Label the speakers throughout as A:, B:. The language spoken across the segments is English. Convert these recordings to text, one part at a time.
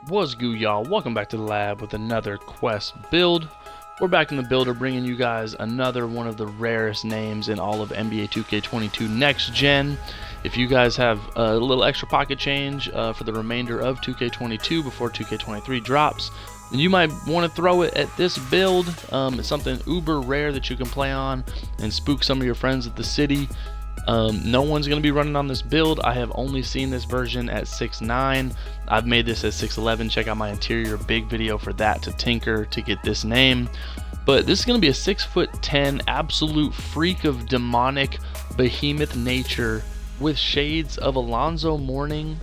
A: What's good, y'all? Welcome back to the lab with another quest build. We're back in the builder bringing you guys another one of the rarest names in all of NBA 2K22 Next Gen. If you guys have a little extra pocket change for the remainder of 2K22 before 2K23 drops, then you might want to throw it at this build. It's something uber rare that you can play on and spook some of your friends at the city. No one's going to be running on this build. I have only seen this version at 6.9. I've made this at 6.11. Check out my interior big video for that to tinker to get this name. But this is going to be a 6'10" absolute freak of demonic behemoth nature with shades of Alonzo Mourning,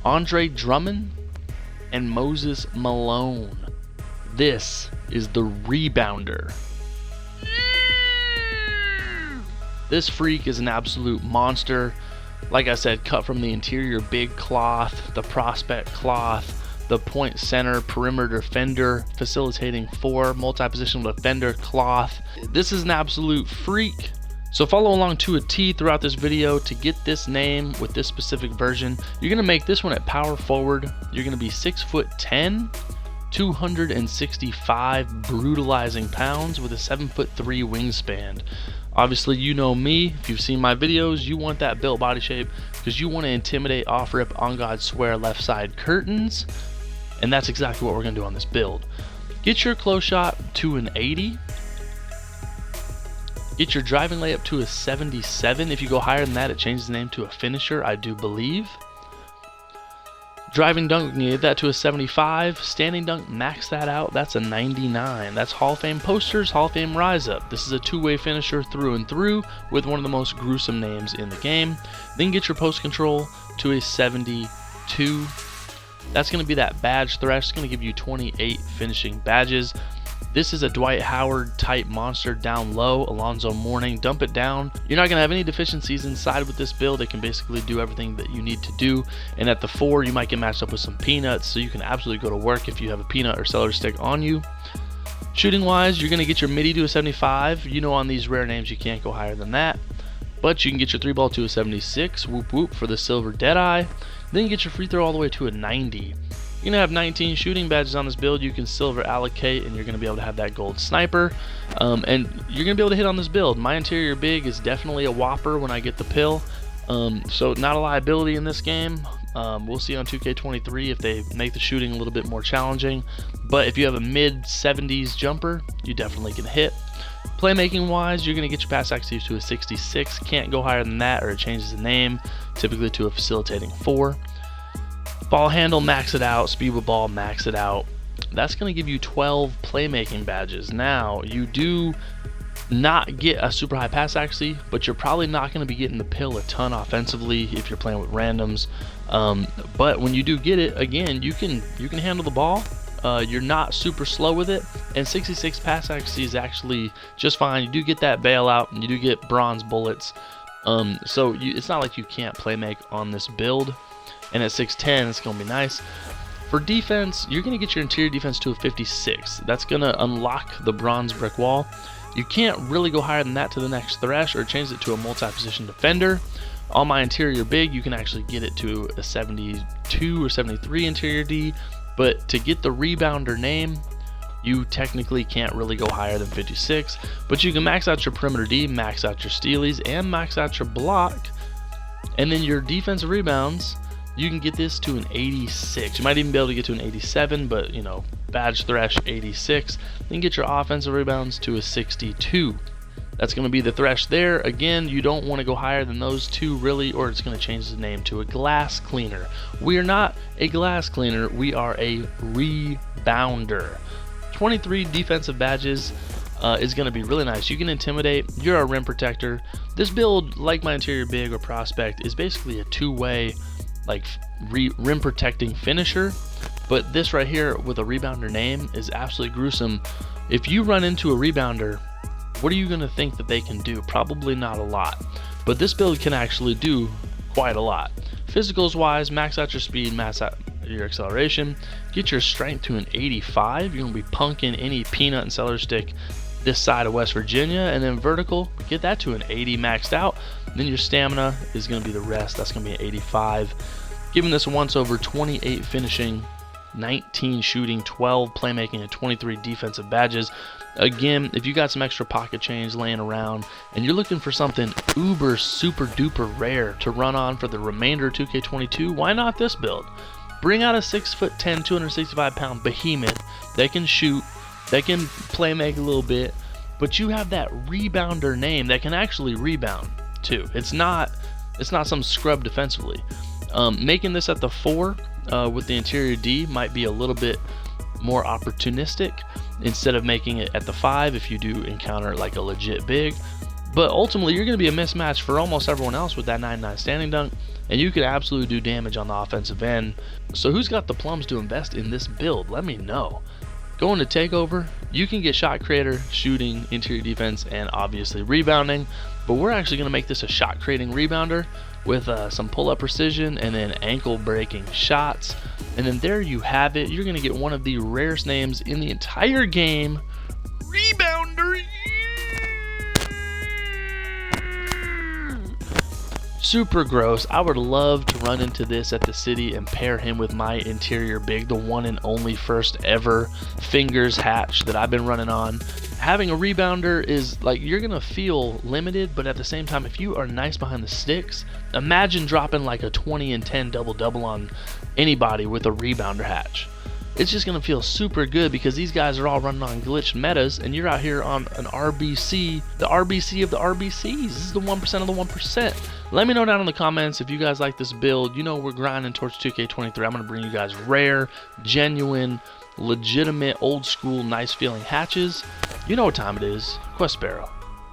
A: Andre Drummond, and Moses Malone. This is the Rebounder. This freak is an absolute monster. Like I said, cut from the interior big cloth, the prospect cloth, the point center perimeter defender, facilitating 4 multi-positional defender cloth. This is an absolute freak. So follow along to a T throughout this video to get this name with this specific version. You're gonna make this one at power forward. You're gonna be 6'10", 265 brutalizing pounds with a 7'3" wingspan. Obviously, you know me. If you've seen my videos, you want that built body shape because you want to intimidate off-rip, on God swear, left side curtains, and that's exactly what we're going to do on this build. Get your close shot to an 80. Get your driving layup to a 77. If you go higher than that, it changes the name to a finisher, I do believe. Driving dunk, you get that to a 75. Standing dunk, max that out. That's a 99. That's Hall of Fame posters, Hall of Fame rise up. This is a two-way finisher through and through with one of the most gruesome names in the game. Then get your post control to a 72. That's going to be that badge thresh. It's going to give you 28 finishing badges. This is a Dwight Howard type monster down low, Alonzo Mourning. Dump it down. You're not going to have any deficiencies inside with this build. It can basically do everything that you need to do. And at the 4, you might get matched up with some peanuts, so you can absolutely go to work if you have a peanut or celery stick on you. Shooting wise, you're going to get your midi to a 75. You know on these rare names you can't go higher than that. But you can get your 3-ball to a 76. Whoop whoop for the silver deadeye. Then you get your free throw all the way to a 90. You're going to have 19 shooting badges on this build. You can silver allocate and you're going to be able to have that gold sniper. And you're going to be able to hit on this build. My interior big is definitely a whopper when I get the pill. So not a liability in this game. We'll see on 2K23 if they make the shooting a little bit more challenging. But if you have a mid-70s jumper, you definitely can hit. Playmaking wise, you're going to get your pass accuracy to a 66. Can't go higher than that or it changes the name, typically to a facilitating 4. Ball handle, max it out. Speed with ball, max it out. That's going to give you 12 playmaking badges. Now, you do not get a super high pass accuracy, but you're probably not going to be getting the pill a ton offensively if you're playing with randoms. But when you do get it, again, you can handle the ball. You're not super slow with it, and 66 pass accuracy is actually just fine. You do get that bailout, and you do get bronze bullets. So it's not like you can't playmake on this build. And at 6'10", it's going to be nice. For defense, you're going to get your interior defense to a 56. That's going to unlock the bronze brick wall. You can't really go higher than that to the next thresh or change it to a multi-position defender. On my interior big, you can actually get it to a 72 or 73 interior D. But to get the rebounder name, you technically can't really go higher than 56. But you can max out your perimeter D, max out your stealies, and max out your block. And then your defensive rebounds, you can get this to an 86. You might even be able to get to an 87, but you know, badge thresh 86. Then get your offensive rebounds to a 62. That's going to be the thresh there. Again, you don't want to go higher than those two really, or it's going to change the name to a glass cleaner. We are not a glass cleaner, we are a rebounder. 23 defensive badges is going to be really nice. You can intimidate. You're a rim protector. This build, like my interior big or prospect, is basically a two-way like rim protecting finisher, but this right here with a rebounder name is absolutely gruesome. If you run into a rebounder, what are you going to think that they can do? Probably not a lot, but this build can actually do quite a lot. Physicals wise, max out your speed, max out your acceleration, get your strength to an 85. You're going to be punking any peanut and celery stick this side of West Virginia. And then vertical, get that to an 80 maxed out. Then your stamina is going to be the rest. That's going to be an 85. Giving this once over 28 finishing 19 shooting, 12 playmaking, and 23 defensive badges. Again, if you got some extra pocket change laying around and you're looking for something uber super duper rare to run on for the remainder of 2K22, why not this build? Bring out a 6'10", 265-pound behemoth that can shoot, that can play make a little bit, but you have that rebounder name that can actually rebound too. It's not some scrub defensively. Making this at the 4 with the interior D might be a little bit more opportunistic instead of making it at the 5 if you do encounter like a legit big. But ultimately, you're going to be a mismatch for almost everyone else with that 99 standing dunk, and you could absolutely do damage on the offensive end. So who's got the plums to invest in this build? Let me know. Going to Takeover, you can get shot creator, shooting, interior defense, and obviously rebounding, but we're actually going to make this a shot creating rebounder with some pull-up precision and then ankle breaking shots. And then there you have it. You're going to get one of the rarest names in the entire game, Rebounder. Super gross. I would love to run into this at the city and pair him with my interior big, the one and only first ever fingers hatch that I've been running on. Having a rebounder is like, you're gonna feel limited, but at the same time, if you are nice behind the sticks, imagine dropping like a 20 and 10 double on anybody with a rebounder hatch. It's just gonna feel super good because these guys are all running on glitched metas and you're out here on an RBC, the RBC of the RBCs. This is the 1% of the 1%. Let me know down in the comments if you guys like this build. You know we're grinding towards 2K23. I'm gonna bring you guys rare, genuine, legitimate, old school, nice feeling hatches. You know what time it is. Quest Sparrow.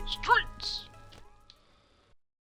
A: Street!